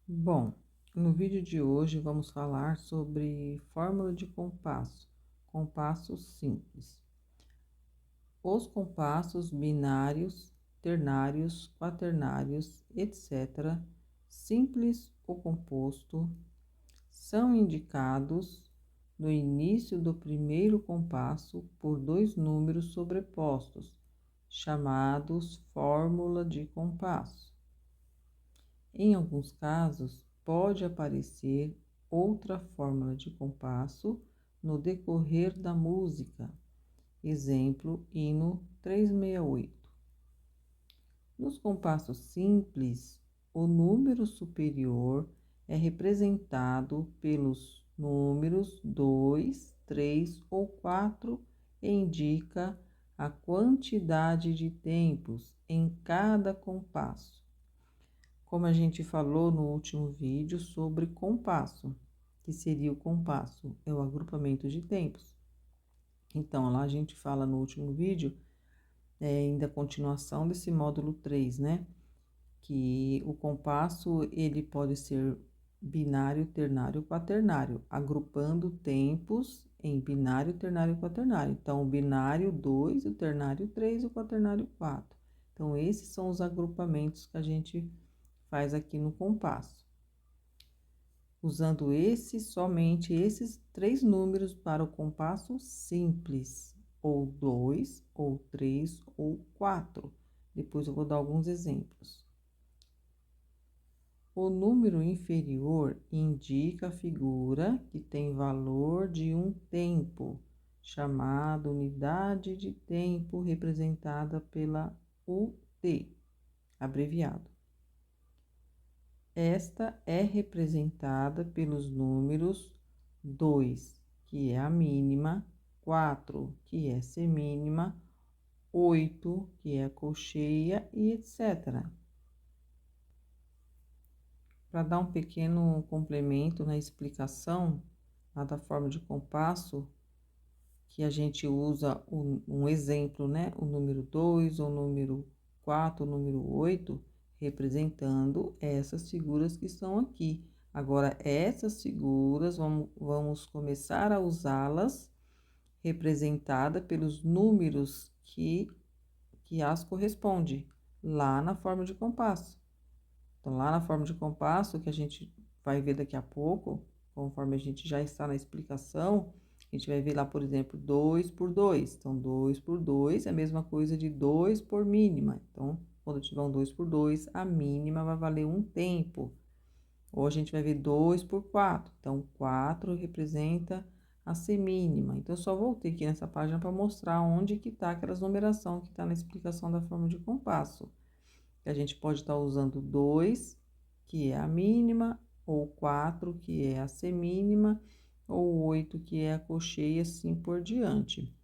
Bom, no vídeo de hoje vamos falar sobre fórmula de compasso, compasso simples. Os compassos binários, ternários, quaternários, etc., simples ou composto, são indicados no início do primeiro compasso por dois números sobrepostos, chamados fórmula de compasso. Em alguns casos, pode aparecer outra fórmula de compasso no decorrer da música. Exemplo, hino 368. Nos compassos simples, o número superior é representado pelos números 2, 3 ou 4 e indica a quantidade de tempos em cada compasso. Como a gente falou no último vídeo sobre compasso, que seria o compasso, é o agrupamento de tempos. Então, lá a gente fala no último vídeo, ainda a continuação desse módulo 3, né? Que o compasso, ele pode ser binário, ternário, quaternário, agrupando tempos em binário, ternário e quaternário. Então, o binário 2, o ternário 3 e o quaternário 4. Então, esses são os agrupamentos que a gente faz aqui no compasso. Usando somente esses três números para o compasso simples, ou 2, ou 3, ou 4. Depois eu vou dar alguns exemplos. O número inferior indica a figura que tem valor de um tempo, chamado unidade de tempo, representada pela UT, abreviado. Esta é representada pelos números 2, que é a mínima, 4, que é semínima, 8, que é a colcheia, e etc. Para dar um pequeno complemento na explicação lá da forma de compasso, que a gente usa um exemplo, né? O número 2, o número 4, o número 8, representando essas figuras que estão aqui. Agora, essas figuras, vamos começar a usá-las representada pelos números que as corresponde, lá na forma de compasso. Então, lá na forma de compasso, que a gente vai ver daqui a pouco, conforme a gente já está na explicação, a gente vai ver lá, por exemplo, 2 por 2. Então, 2 por 2 é a mesma coisa de 2 por mínima. Então, quando tiver um 2 por 2, a mínima vai valer um tempo. Ou a gente vai ver 2 por 4. Então, 4 representa a semínima. Então, eu só voltei aqui nessa página para mostrar onde que está aquelas numeração que está na explicação da forma de compasso. A gente pode estar usando 2, que é a mínima, ou 4, que é a semínima, ou 8, que é a colcheia, assim por diante.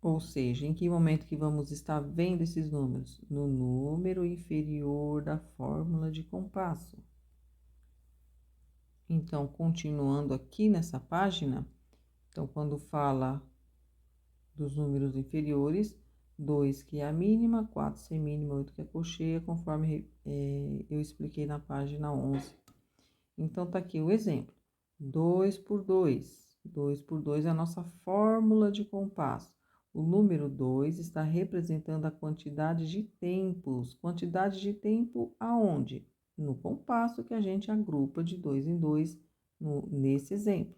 Ou seja, em que momento que vamos estar vendo esses números? No número inferior da fórmula de compasso. Então, continuando aqui nessa página, então, quando fala dos números inferiores, 2 que é a mínima, 4 semínima, 8 que é a colcheia, conforme eu expliquei na página 11. Então, tá aqui o exemplo. 2 por 2. 2 por 2 é a nossa fórmula de compasso. O número 2 está representando a quantidade de tempos. Quantidade de tempo aonde? No compasso que a gente agrupa de 2 em 2 nesse exemplo.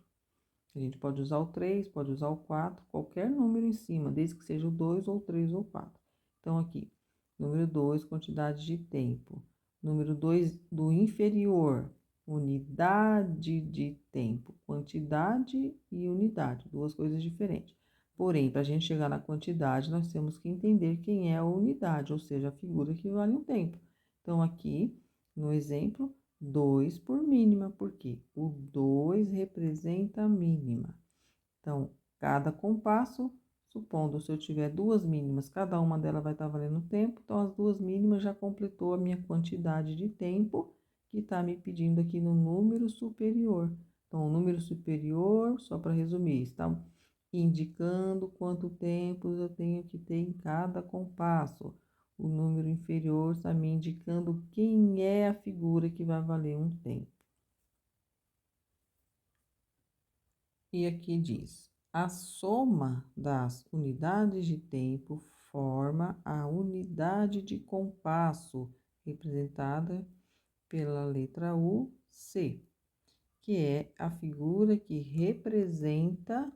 A gente pode usar o 3, pode usar o 4, qualquer número em cima, desde que seja o 2 ou 3 ou 4. Então, aqui, número 2, quantidade de tempo. Número 2 do inferior, unidade de tempo. Quantidade e unidade, duas coisas diferentes. Porém, para a gente chegar na quantidade, nós temos que entender quem é a unidade, ou seja, a figura que vale um tempo. Então, aqui, no exemplo, 2 por mínima, porque o 2 representa a mínima. Então, cada compasso, supondo se eu tiver duas mínimas, cada uma delas vai estar valendo tempo, então as duas mínimas já completou a minha quantidade de tempo, que está me pedindo aqui no número superior. Então, o número superior, só para resumir, está indicando quanto tempo eu tenho que ter em cada compasso. o número inferior está me indicando quem é a figura que vai valer um tempo. E aqui diz: a soma das unidades de tempo forma a unidade de compasso, representada pela letra U, C, que é a figura que representa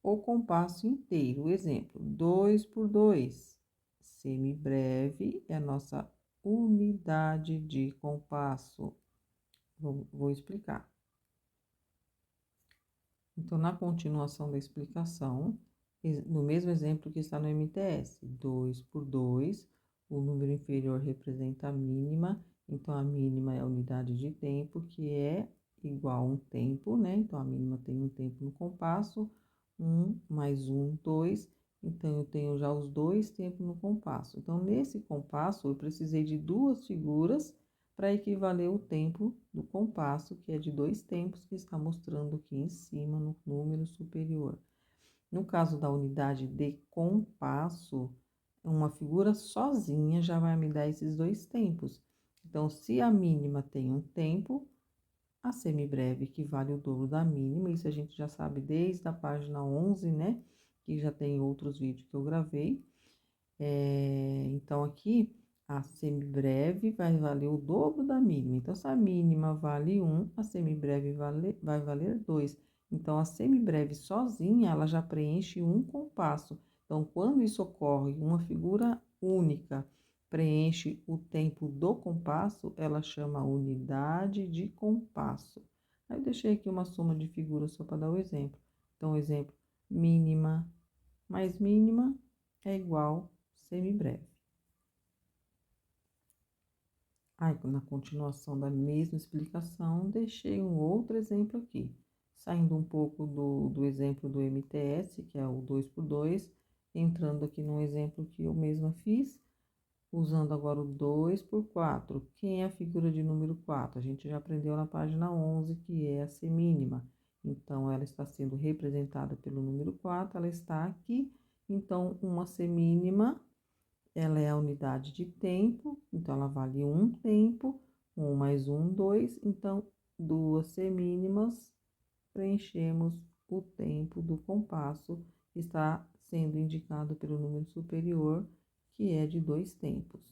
o compasso inteiro. Exemplo: 2 por 2. Semibreve é a nossa unidade de compasso. Vou explicar. Então, na continuação da explicação, no mesmo exemplo que está no MTS, 2 por 2, o número inferior representa a mínima, então a mínima é a unidade de tempo, que é igual a um tempo, né? Então, a mínima tem um tempo no compasso, 1 mais 1, 2, então eu tenho já os dois tempos no compasso. Então, nesse compasso, eu precisei de duas figuras para equivaler o tempo do compasso, que é de 2 tempos, que está mostrando aqui em cima no número superior. No caso da unidade de compasso, uma figura sozinha já vai me dar esses 2 tempos. Então, se a mínima tem um tempo, a semibreve equivale ao dobro da mínima, isso a gente já sabe desde a página 11, né? Que já tem outros vídeos que eu gravei. Então, aqui, a semibreve vai valer o dobro da mínima. Então, se a mínima vale 1, a semibreve vai valer 2. Então, a semibreve sozinha, ela já preenche um compasso. Então, quando isso ocorre, uma figura única preenche o tempo do compasso, ela chama unidade de compasso. Aí, eu deixei aqui uma soma de figuras só para dar o exemplo. Então, exemplo, mínima mais mínima é igual semibreve. Aí, na continuação da mesma explicação, deixei um outro exemplo aqui, saindo um pouco do exemplo do MTS, que é o 2 por 2, entrando aqui num exemplo que eu mesma fiz, usando agora o 2 por 4. Quem é a figura de número 4? A gente já aprendeu na página 11, que é a semínima. Então, ela está sendo representada pelo número 4, ela está aqui. Então, uma semínima, ela é a unidade de tempo, então ela vale um tempo, 1 mais 1, 2. Então, duas semínimas, preenchemos o tempo do compasso, que está sendo indicado pelo número superior, que é de 2 tempos.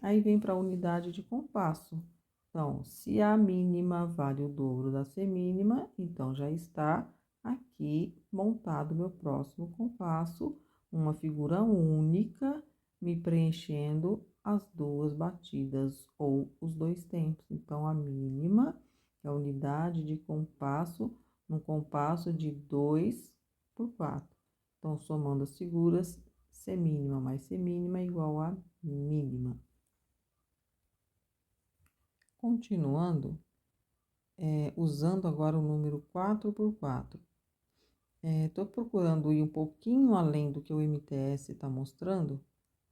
Aí vem para a unidade de compasso. Então, se a mínima vale o dobro da semínima, então já está aqui montado meu próximo compasso, uma figura única, me preenchendo as duas batidas ou os dois tempos. Então, a mínima é a unidade de compasso, no compasso de 2 por 4. Então, somando as figuras, semínima mais semínima é igual a mínima. Continuando, usando agora o número 4 por 4. Estou procurando ir um pouquinho além do que o MTS está mostrando,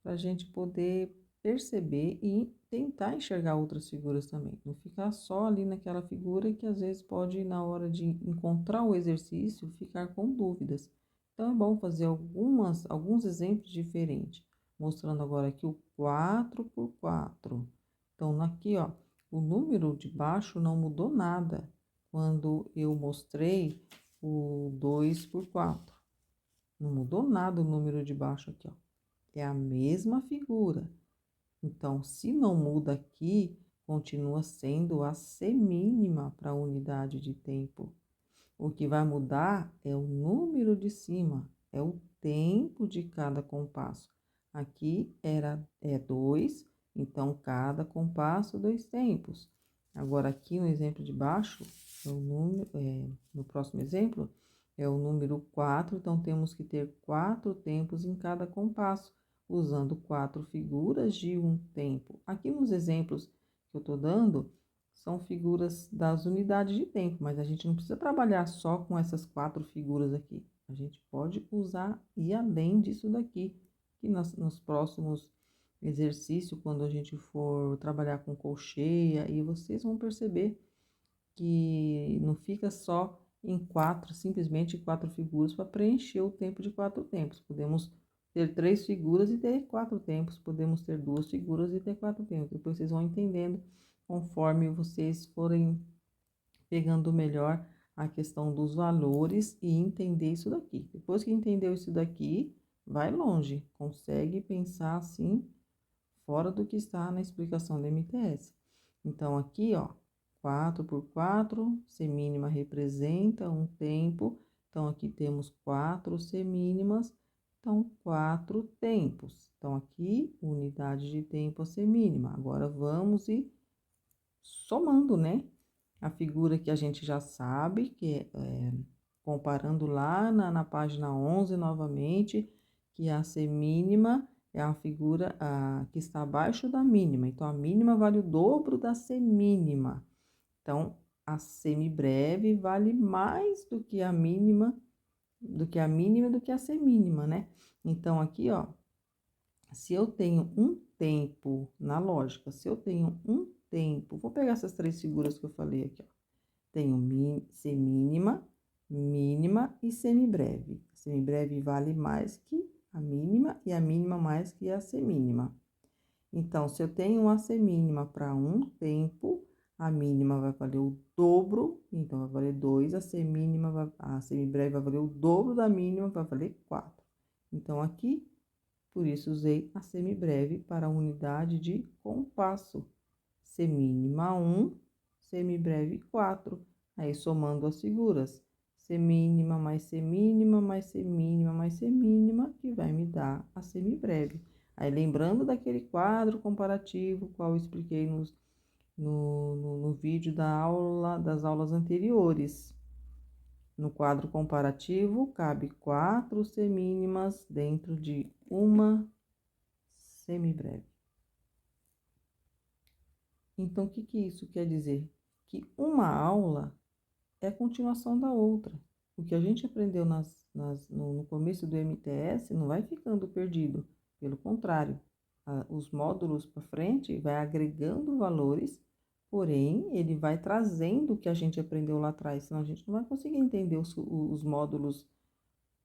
para a gente poder perceber e tentar enxergar outras figuras também. Não ficar só ali naquela figura que às vezes pode, na hora de encontrar o exercício, ficar com dúvidas. Então, é bom fazer alguns exemplos diferentes. Mostrando agora aqui o 4 por 4. Então, aqui, ó, o número de baixo não mudou nada quando eu mostrei o 2 por 4. Não mudou nada o número de baixo aqui, ó. É a mesma figura. Então, se não muda aqui, continua sendo a semínima para a unidade de tempo. O que vai mudar é o número de cima, é o tempo de cada compasso. Aqui é 2, então cada compasso, 2 tempos. Agora, aqui no exemplo de baixo, no próximo exemplo, é o número 4, então temos que ter 4 tempos em cada compasso, usando 4 figuras de um tempo. Aqui nos exemplos que eu estou dando, são figuras das unidades de tempo, mas a gente não precisa trabalhar só com essas 4 figuras aqui. A gente pode usar e além disso daqui, que nos próximos exercícios, quando a gente for trabalhar com colcheia, e vocês vão perceber que não fica só em 4, simplesmente 4 figuras para preencher o tempo de 4 tempos. Podemos ter 3 figuras e ter 4 tempos, podemos ter 2 figuras e ter 4 tempos. Depois vocês vão entendendo conforme vocês forem pegando melhor a questão dos valores e entender isso daqui. Depois que entendeu isso daqui, vai longe, consegue pensar assim, fora do que está na explicação da MTS. Então, aqui, ó, 4 por 4, semínima representa um tempo. Então, aqui temos 4 semínimas, então, 4 tempos. Então, aqui, unidade de tempo a semínima. Agora, vamos ir somando, né? A figura que a gente já sabe, que é comparando lá na página 11 novamente, que a semínima é a figura que está abaixo da mínima. Então, a mínima vale o dobro da semínima. Então, a semibreve vale mais do que a mínima, do que a mínima e do que a semínima, né? Então, aqui, ó, se eu tenho um tempo, na lógica, se eu tenho um tempo, vou pegar essas 3 figuras que eu falei aqui, ó. Tenho semínima, mínima e semibreve. A semibreve vale mais que a mínima e a mínima mais que a semínima. Então, se eu tenho uma semínima para um tempo, a mínima vai valer o dobro, então vai valer 2, a semibreve vai valer o dobro da mínima, vai valer 4. Então, aqui, por isso, usei a semibreve para a unidade de compasso. Semínima 1, semibreve 4. Aí, somando as figuras, semínima mais semínima, mais semínima, mais semínima, que vai me dar a semibreve. Aí, lembrando daquele quadro comparativo, qual eu expliquei no vídeo das aulas anteriores. No quadro comparativo, cabe 4 semínimas dentro de uma semibreve. Então, o que isso quer dizer? Que uma aula é a continuação da outra. O que a gente aprendeu no começo do MTS não vai ficando perdido. Pelo contrário, os módulos para frente vai agregando valores, porém, ele vai trazendo o que a gente aprendeu lá atrás, senão a gente não vai conseguir entender os módulos,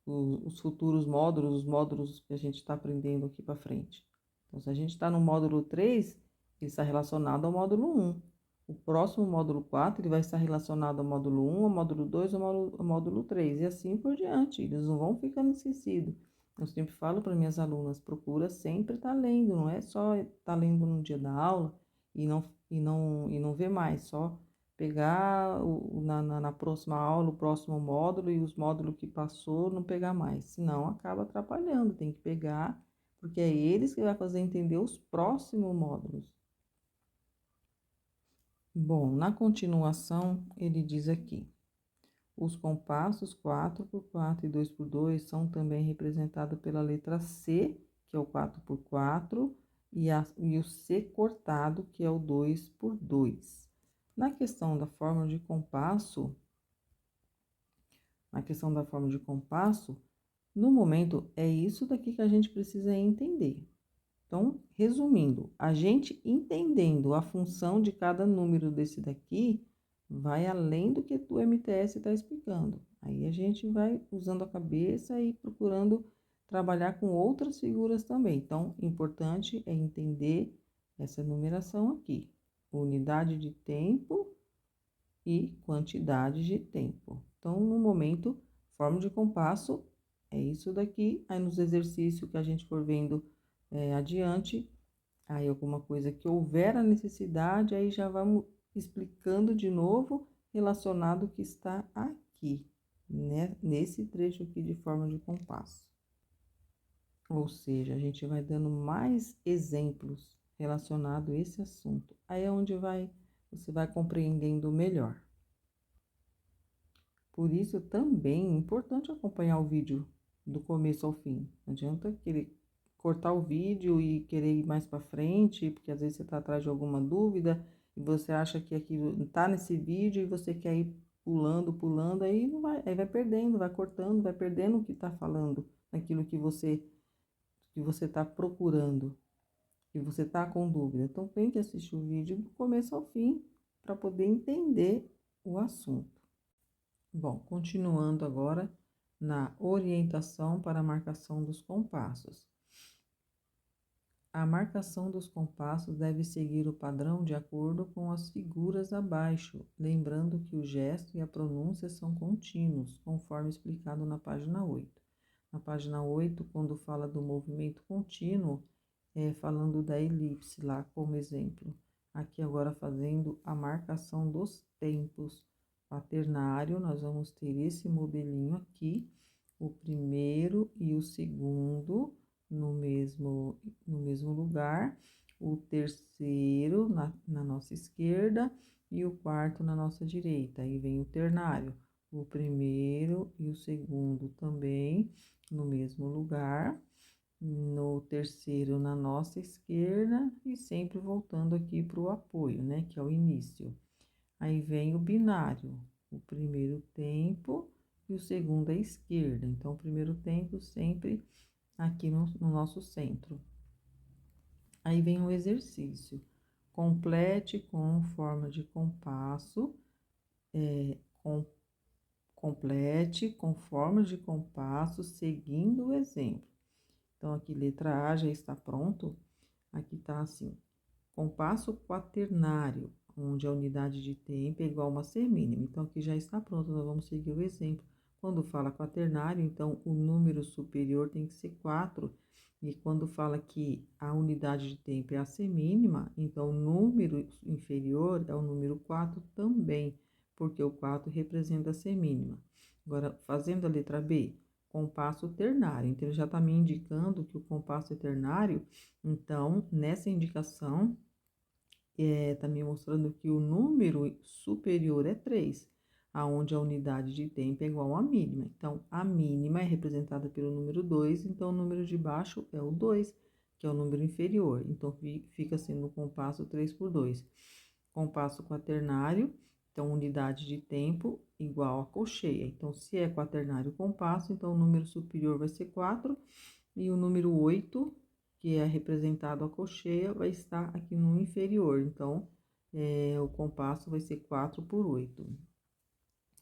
os futuros módulos, os módulos que a gente está aprendendo aqui para frente. Então, se a gente está no módulo 3, ele está relacionado ao módulo 1. O próximo módulo 4, ele vai estar relacionado ao módulo 1, ao módulo 2, ao módulo 3, e assim por diante. Eles não vão ficando esquecidos. Eu sempre falo para minhas alunas, procura sempre estar lendo, não é só estar lendo no dia da aula e não ver mais, só pegar na próxima aula, o próximo módulo e os módulos que passou, não pegar mais, senão acaba atrapalhando, tem que pegar, porque é eles que vai fazer entender os próximos módulos. Bom, na continuação, ele diz aqui: os compassos 4 por 4 e 2 por 2 são também representados pela letra C, que é o 4 por 4, e o C cortado, que é o 2 por 2. Na questão da forma de compasso, no momento, é isso daqui que a gente precisa entender. Então, resumindo, a gente entendendo a função de cada número desse daqui, vai além do que o MTS está explicando. Aí a gente vai usando a cabeça e procurando trabalhar com outras figuras também. Então, importante é entender essa numeração aqui: unidade de tempo e quantidade de tempo. Então, no momento, forma de compasso é isso daqui. Aí, nos exercícios que a gente for vendo adiante, aí alguma coisa que houver a necessidade, aí já vamos explicando de novo relacionado que está aqui, né? Nesse trecho aqui de forma de compasso. Ou seja, a gente vai dando mais exemplos relacionados a esse assunto. Aí é onde você vai compreendendo melhor. Por isso, também é importante acompanhar o vídeo do começo ao fim. Não adianta querer cortar o vídeo e querer ir mais para frente, porque às vezes você está atrás de alguma dúvida e você acha que aquilo está nesse vídeo e você quer ir pulando, aí não vai, aí vai perdendo, vai cortando, vai perdendo o que está falando, naquilo que você está procurando, que você está com dúvida. Então, tem que assistir o vídeo do começo ao fim para poder entender o assunto. Bom, continuando agora na orientação para a marcação dos compassos. A marcação dos compassos deve seguir o padrão de acordo com as figuras abaixo, lembrando que o gesto e a pronúncia são contínuos, conforme explicado na página 8. Na página 8, quando fala do movimento contínuo, falando da elipse lá como exemplo. Aqui agora fazendo a marcação dos tempos. Quaternário, nós vamos ter esse modelinho aqui, o primeiro e o segundo no mesmo lugar, o terceiro na nossa esquerda e o quarto na nossa direita. Aí vem o ternário, o primeiro e o segundo também no mesmo lugar, no terceiro na nossa esquerda e sempre voltando aqui para o apoio, né, que é o início. Aí vem o binário, o primeiro tempo e o segundo à esquerda. Então, o primeiro tempo sempre aqui no nosso centro. Aí vem o exercício. Complete com forma de compasso, complete com forma de compasso, seguindo o exemplo. Então, aqui, letra A já está pronto. Aqui tá assim, compasso quaternário, onde a unidade de tempo é igual a uma semínima. Então, aqui já está pronto, nós vamos seguir o exemplo. Quando fala quaternário, então, o número superior tem que ser 4. E quando fala que a unidade de tempo é a semínima, então, o número inferior é o número 4 também, porque o 4 representa a semínima. Agora, fazendo a letra B, compasso ternário. Então, ele já está me indicando que o compasso é ternário. Então, nessa indicação, está me mostrando que o número superior é 3, aonde a unidade de tempo é igual à mínima. Então, a mínima é representada pelo número 2, então o número de baixo é o 2, que é o número inferior. Então, fica sendo o compasso 3 por 2. Compasso quaternário, então, unidade de tempo igual a colcheia. Então, se é quaternário compasso, então o número superior vai ser 4 e o número 8, que é representado a colcheia, vai estar aqui no inferior. Então, o compasso vai ser 4 por 8.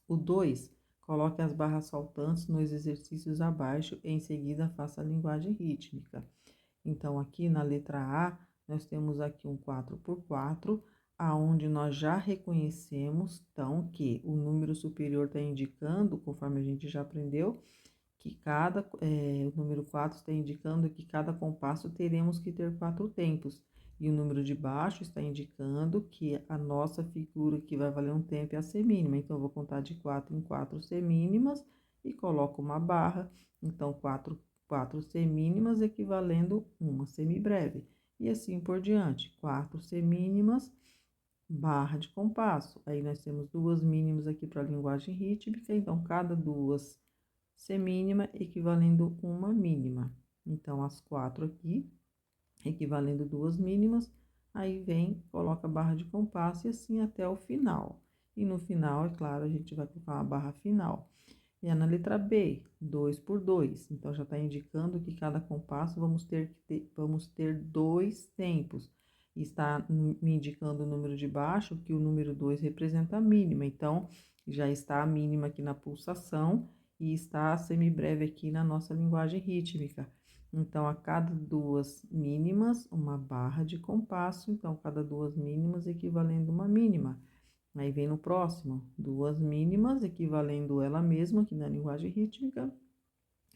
O 2, coloque as barras saltantes nos exercícios abaixo e em seguida faça a linguagem rítmica. Então, aqui na letra A, nós temos aqui um 4 por 4, aonde nós já reconhecemos, então, que o número superior está indicando, conforme a gente já aprendeu, que o número 4 está indicando que cada compasso teremos que ter 4 tempos. E o número de baixo está indicando que a nossa figura que vai valer um tempo é a semínima. Então, eu vou contar de 4 em 4 semínimas e coloco uma barra. Então, 4 semínimas equivalendo uma semibreve. E assim por diante. 4 semínimas, barra de compasso. Aí, nós temos 2 mínimas aqui para a linguagem rítmica. Então, cada 2 semínima equivalendo uma mínima. Então, as 4 aqui, equivalendo 2 mínimas, aí vem, coloca a barra de compasso e assim até o final. E no final, é claro, a gente vai colocar uma barra final. E é na letra B, 2 por 2. Então, já está indicando que cada compasso vamos ter 2 tempos. E está me indicando o número de baixo, que o número 2 representa a mínima. Então, já está a mínima aqui na pulsação e está a semibreve aqui na nossa linguagem rítmica. Então, a cada 2 mínimas, uma barra de compasso. Então, cada 2 mínimas equivalendo uma mínima. Aí vem no próximo, 2 mínimas, equivalendo ela mesma, aqui na linguagem rítmica,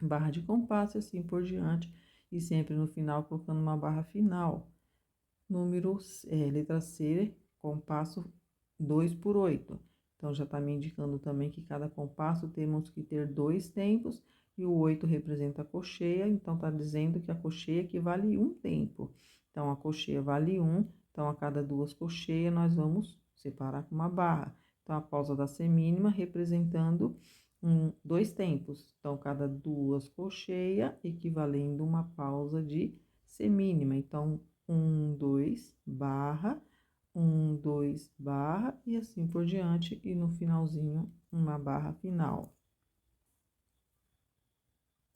barra de compasso, assim por diante, e sempre no final colocando uma barra final. Letra C, compasso 2 por 8. Então, já está me indicando também que cada compasso temos que ter 2 tempos, e o 8 representa a colcheia, então está dizendo que a colcheia equivale a um tempo. Então, a colcheia vale 1, então a cada 2 colcheias nós vamos separar com uma barra. Então, a pausa da semínima representando 2 tempos. Então, cada 2 colcheias equivalendo uma pausa de semínima. Então, 1, 2, barra, 1, 2, barra, e assim por diante, e no finalzinho, uma barra final.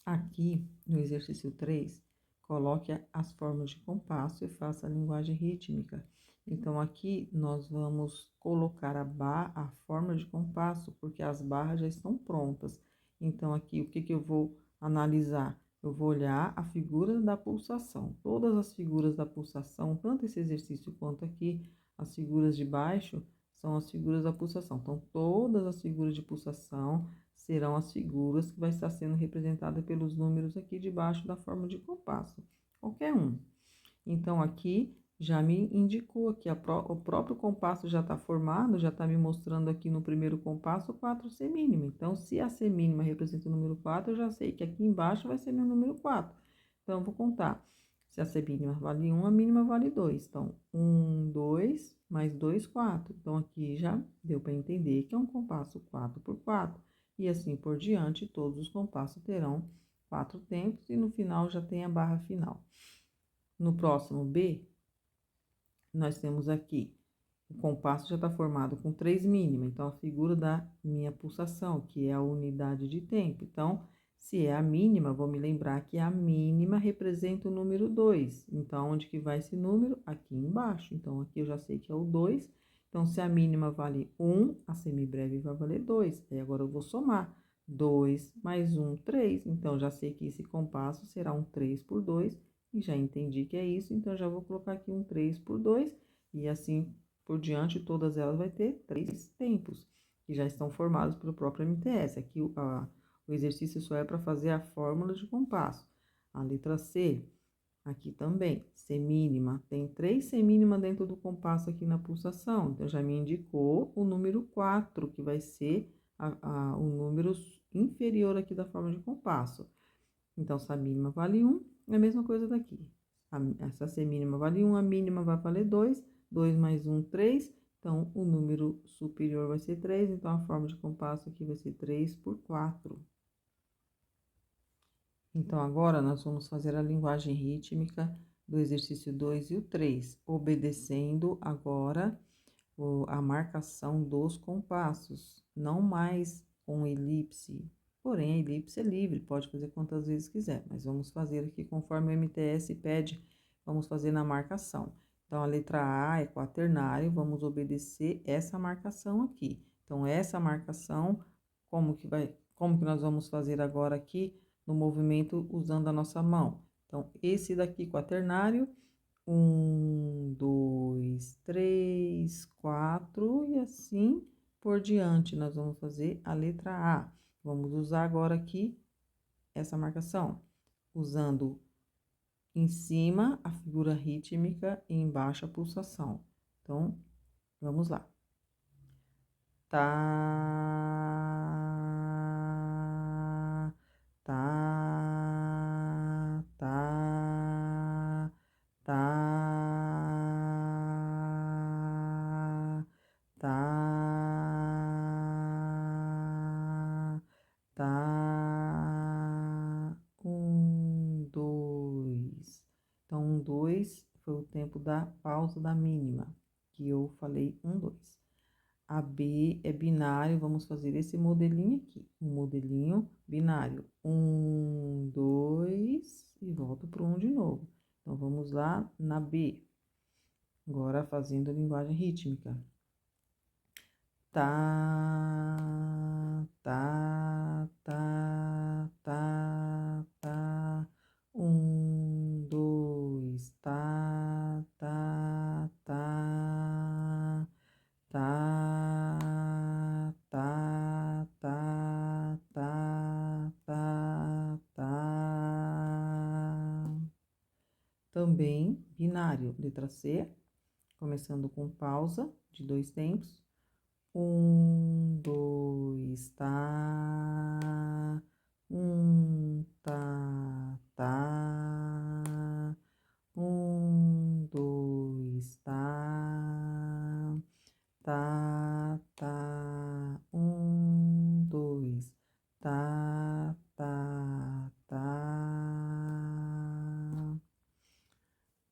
Aqui, no exercício 3, coloque as formas de compasso e faça a linguagem rítmica. Então, aqui, nós vamos colocar a forma de compasso, porque as barras já estão prontas. Então, aqui, o que que eu vou analisar? Eu vou olhar a figura da pulsação. Todas as figuras da pulsação, tanto esse exercício quanto aqui, as figuras de baixo, são as figuras da pulsação. Então, todas as figuras de pulsação serão as figuras que vai estar sendo representada pelos números aqui de baixo da forma de compasso. Qualquer um. Então, aqui já me indicou aqui, o próprio compasso já está formado, já está me mostrando aqui no primeiro compasso 4 semínima. Então, se a semínima representa o número 4, eu já sei que aqui embaixo vai ser meu número 4. Então, eu vou contar. Se a semínima vale 1, a mínima vale 2. Então, 1, 2, mais 2, 4. Então, aqui já deu para entender que é um compasso 4 por 4. E assim por diante, todos os compassos terão 4 tempos e no final já tem a barra final. No próximo B, nós temos aqui, o compasso já está formado com 3 mínimas, então a figura da minha pulsação, que é a unidade de tempo. Então, se é a mínima, vou me lembrar que a mínima representa o número 2. Então, onde que vai esse número? Aqui embaixo. Então, aqui eu já sei que é o 2. Então, se a mínima vale 1, a semibreve vai valer 2. Aí, agora eu vou somar. 2 mais 1, 3. Então, já sei que esse compasso será um 3 por 2. E já entendi que é isso, então já vou colocar aqui um 3 por 2. E assim por diante, todas elas vai ter 3 tempos, que já estão formados pelo próprio MTS. Aqui o exercício só é para fazer a fórmula de compasso. A letra C, aqui também, semínima. Tem 3 semínima dentro do compasso aqui na pulsação. Então, já me indicou o número 4, que vai ser o número inferior aqui da forma de compasso. Então, se a mínima vale 1, é a mesma coisa daqui. Essa semínima vale 1, a mínima vai valer 2. 2 mais 1, 3. Então, o número superior vai ser 3. Então, a forma de compasso aqui vai ser 3 por 4. Então, agora nós vamos fazer a linguagem rítmica do exercício 2 e o 3, obedecendo agora a marcação dos compassos, não mais com elipse. Porém, a elipse é livre, pode fazer quantas vezes quiser, mas vamos fazer aqui conforme o MTS pede, vamos fazer na marcação. Então, a letra A é quaternário, vamos obedecer essa marcação aqui. Então, essa marcação, como que nós vamos fazer agora aqui no movimento usando a nossa mão? Então, esse daqui quaternário, 1, 2, 3, 4 e assim por diante. Nós vamos fazer a letra A. Vamos usar agora aqui essa marcação, usando em cima a figura rítmica e embaixo a pulsação. Então, vamos lá. Tá, tá, tá, tá, tá, tá. 1, 2. Então, 1, 2 foi o tempo da pausa da mínima, que eu falei 1, 2. A B é binário, vamos fazer esse modelinho aqui. Um modelinho binário. 1, 2 e volto para 1 de novo. Então, vamos lá na B. Agora, fazendo a linguagem rítmica. Tá, tá, tá, tá, tá. 1, 2, tá, tá, tá. Tá, tá, tá, tá, tá, tá. Também binário, letra C, começando com pausa de 2 tempos. 1, 2, tá. 1, tá, tá. 1, 2, tá. Tá, tá, 1, 2, tá, tá, tá.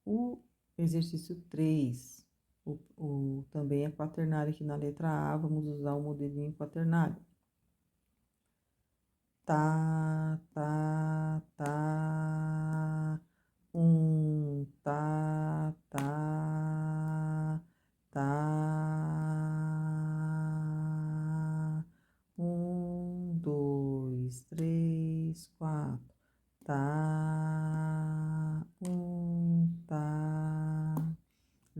O exercício 3, também é quaternário aqui na letra A, vamos usar o modelinho quaternário. Tá, tá, tá, 1, tá, tá, tá. 1, 2,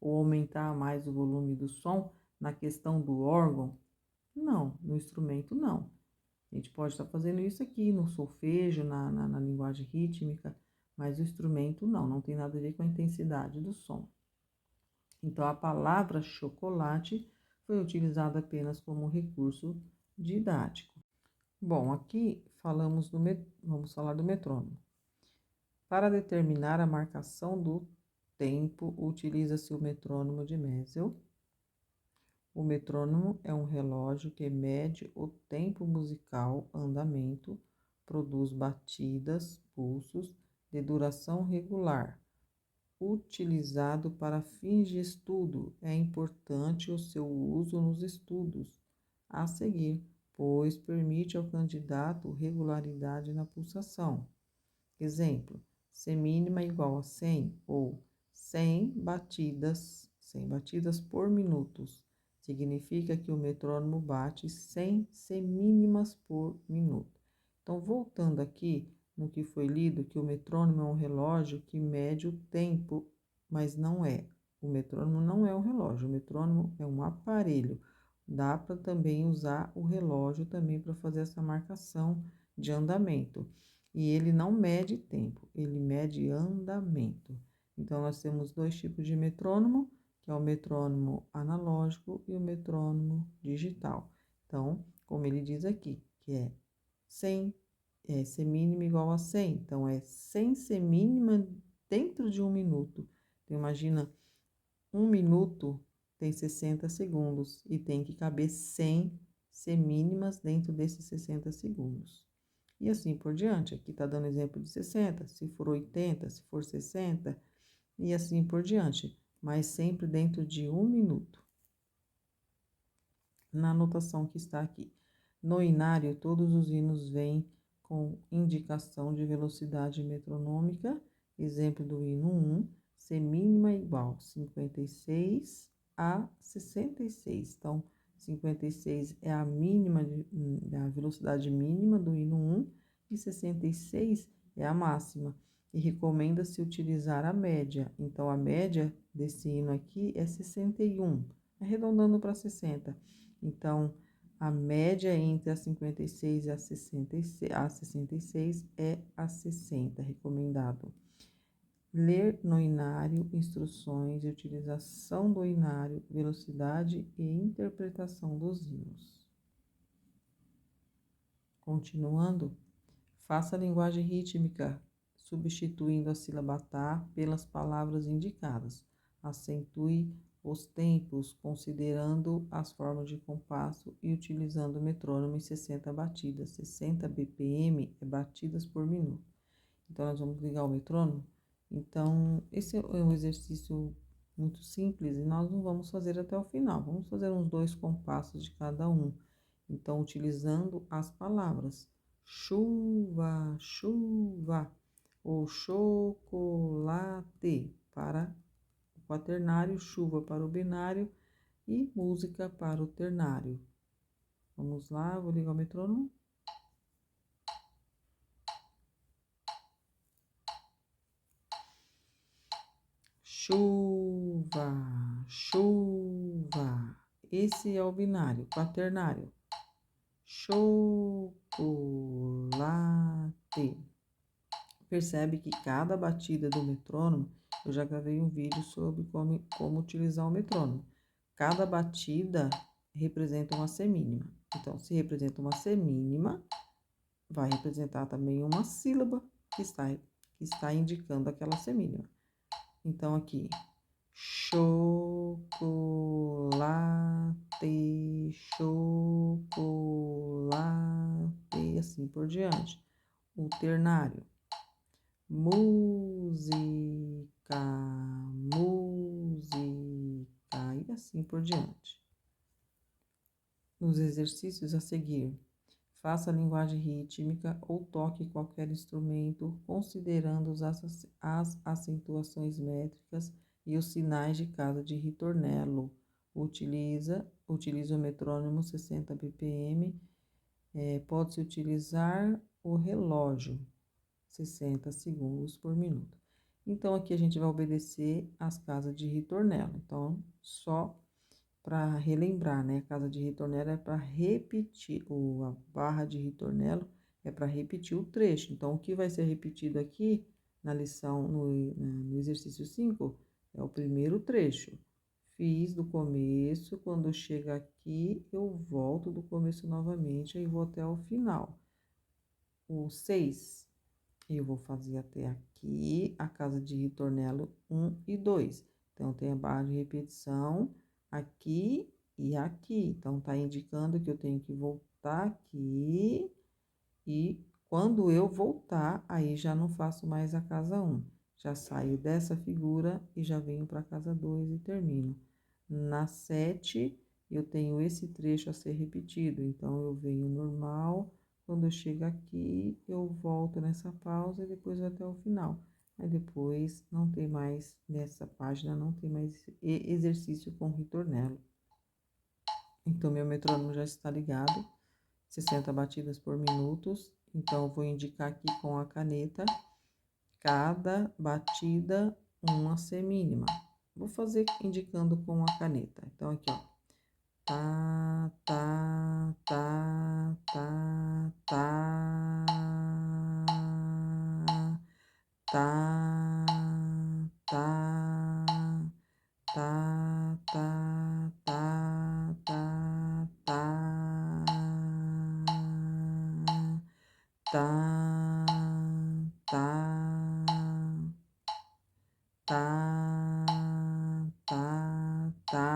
ou aumentar mais o volume do som na questão do órgão? Não, no instrumento não. A gente pode estar fazendo isso aqui no solfejo, na linguagem rítmica, mas o instrumento não tem nada a ver com a intensidade do som. Então, a palavra chocolate foi utilizada apenas como recurso didático. Bom, aqui vamos falar do metrônomo. Para determinar a marcação do tempo, utiliza-se o metrônomo de Messel. O metrônomo é um relógio que mede o tempo musical, andamento, produz batidas, pulsos, de duração regular. Utilizado para fins de estudo, é importante o seu uso nos estudos a seguir, pois permite ao candidato regularidade na pulsação. Exemplo, C mínima igual a 100 ou 100 batidas por minuto. Significa que o metrônomo bate 100 semínimas por minuto. Então, voltando aqui no que foi lido, que o metrônomo é um relógio que mede o tempo, mas não é. O metrônomo não é um relógio, o metrônomo é um aparelho. Dá para também usar o relógio também para fazer essa marcação de andamento. E ele não mede tempo, ele mede andamento. Então, nós temos dois tipos de metrônomo, que é o metrônomo analógico e o metrônomo digital. Então, como ele diz aqui, que é 100, semínima igual a 100. Então, é 100 semínima dentro de 1 minuto. Então, imagina, 1 minuto tem 60 segundos e tem que caber 100 semínimas dentro desses 60 segundos. E assim por diante. Aqui está dando exemplo de 60, se for 80, se for 60, e assim por diante, mas sempre dentro de 1 minuto. Na anotação que está aqui. No inário, todos os hinos vêm com indicação de velocidade metronômica. Exemplo do hino 1, C mínima igual 56 a 66. Então, 56 é a velocidade mínima do hino 1 e 66 é a máxima. E recomenda-se utilizar a média. Então, a média desse hino aqui é 61, arredondando para 60. Então, a média entre a 56 e a 66 é a 60, recomendado. Ler no inário instruções de utilização do inário, velocidade e interpretação dos hinos. Continuando, faça a linguagem rítmica, substituindo a sílaba tá pelas palavras indicadas. Acentue os tempos, considerando as formas de compasso e utilizando o metrônomo em 60 batidas. 60 BPM é batidas por minuto. Então, nós vamos ligar o metrônomo. Então, esse é um exercício muito simples e nós não vamos fazer até o final. Vamos fazer uns 2 compassos de cada um. Então, utilizando as palavras chuva, chuva, ou chocolate para o quaternário, chuva para o binário e música para o ternário. Vamos lá, vou ligar o metrônomo. Chuva, chuva. Esse é o binário, quaternário. Chocolate. Percebe que cada batida do metrônomo, eu já gravei um vídeo sobre como utilizar o metrônomo. Cada batida representa uma semínima. Então, se representa uma semínima, vai representar também uma sílaba que está indicando aquela semínima. Então, aqui, chocolate, chocolate, e assim por diante. O ternário, música, música, e assim por diante. Nos exercícios a seguir, faça a linguagem rítmica ou toque qualquer instrumento, considerando as acentuações métricas e os sinais de casa de ritornello. Utiliza o metrônomo 60 BPM. Pode-se utilizar o relógio, 60 segundos por minuto. Então, aqui a gente vai obedecer as casas de ritornelo. Então, só para relembrar, né? A casa de ritornelo é para repetir, ou a barra de ritornelo é para repetir o trecho. Então, o que vai ser repetido aqui na lição, no exercício 5, é o primeiro trecho. Fiz do começo, quando chega aqui, eu volto do começo novamente e vou até o final. O 6, eu vou fazer até aqui a casa de ritornelo 1 e 2. Então, tem a barra de repetição aqui e aqui. Então, tá indicando que eu tenho que voltar aqui e quando eu voltar, aí já não faço mais a casa 1. Já saio dessa figura e já venho para a casa 2 e termino. Na 7, eu tenho esse trecho a ser repetido. Então, eu venho normal. Quando eu chego aqui, eu volto nessa pausa e depois vou até o final. Aí depois não tem mais, nessa página, não tem mais exercício com ritornelo. Então, meu metrônomo já está ligado. 60 batidas por minuto. Então, eu vou indicar aqui com a caneta cada batida uma semínima. Vou fazer indicando com a caneta. Então, aqui, ó. Tá, tá, tá, tá, tá. Tá, tá, tá, tá, tá, tá, tá. Tá, tá, tá, tá, tá,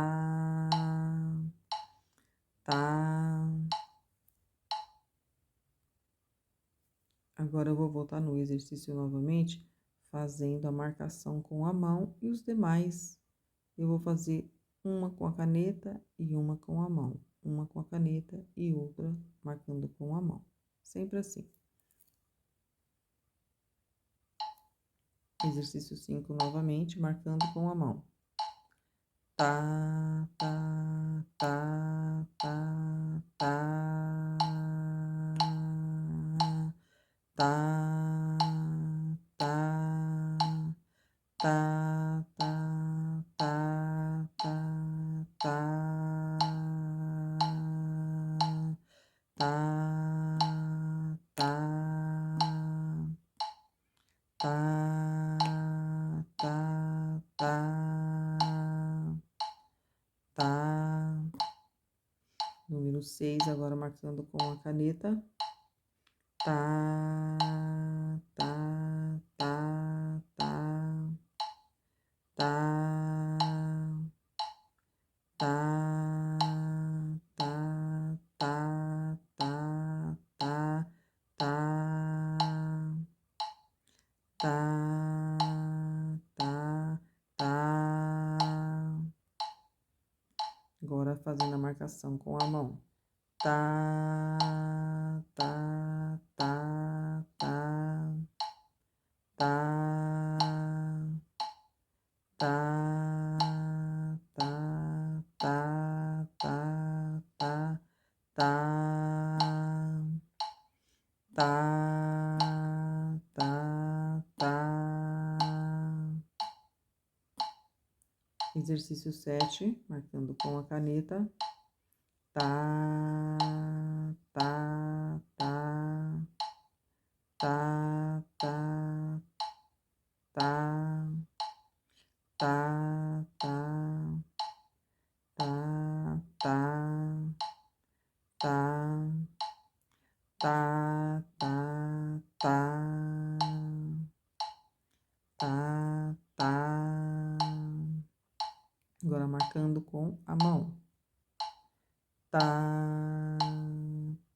tá. Agora eu vou voltar no exercício novamente, fazendo a marcação com a mão e os demais eu vou fazer uma com a caneta e uma com a mão. Uma com a caneta e outra marcando com a mão. Sempre assim. Exercício 5 novamente, marcando com a mão. Tá, tá, tá, tá, tá. Tá, tá, tá, tá, tá, tá, tá. Tá, tá, tá, tá, tá, tá. Número 6, agora marcando com a caneta. Tá, tá, tá, tá, tá, tá, tá, tá, tá, tá, tá, tá, tá, tá. Agora fazendo a marcação com a mão. Tá, tá, tá, tá, tá, tá, tá, tá, tá, tá, tá, tá, tá, tá. Exercício 7, marcando com a caneta. Tá, tá, tá, tá, tá, tá, tá, tá, tá, tá, tá, tá, tá, tá, tá, tá. Agora marcando com a mão. Tá,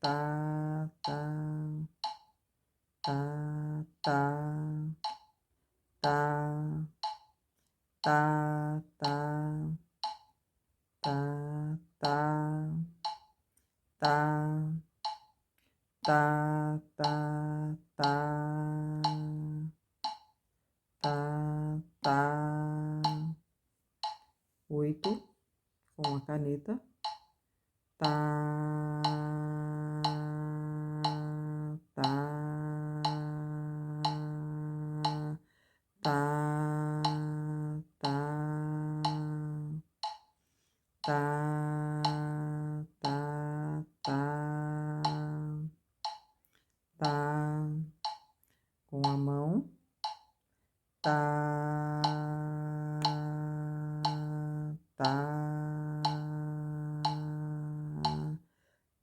tá, tá, tá, tá, tá, tá, tá, tá, tá, tá, tá, tá, tá, tá, tá. 8 com a caneta. Tá, tá, tá,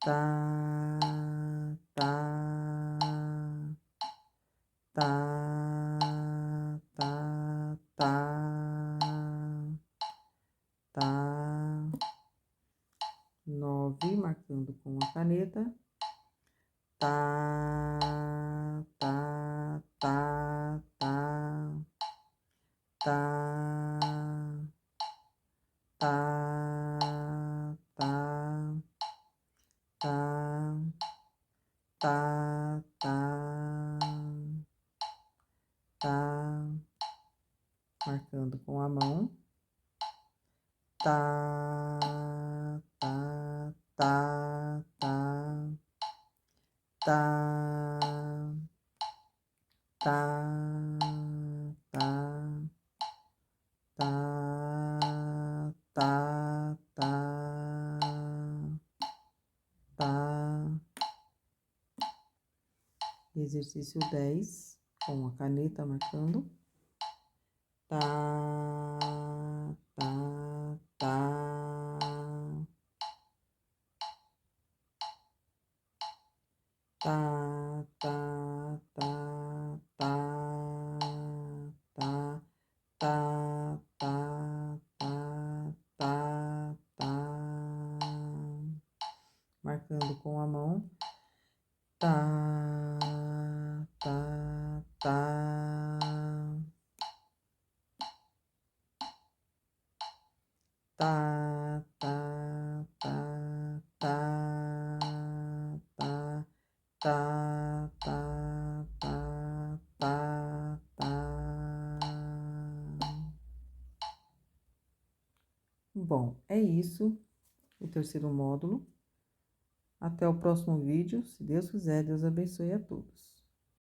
tá, tá, tá, tá, tá, tá. 9, marcando com a caneta. Tá, tá, tá, tá, tá, tá, tá, tá, tá, tá, tá, marcando com a mão. Tá, tá, tá, tá, tá, tá, tá, tá, tá, tá, tá. Exercício 10, com a caneta marcando. Tá, tá, tá, tá, tá, tá, tá, tá, tá, tá, tá, tá, tá, marcando com a mão. Tá, tá, tá, tá, tá, tá, tá, tá, tá, tá, tá, tá, tá. Bom, é isso, o terceiro módulo. Até o próximo vídeo, se Deus quiser, Deus abençoe a todos.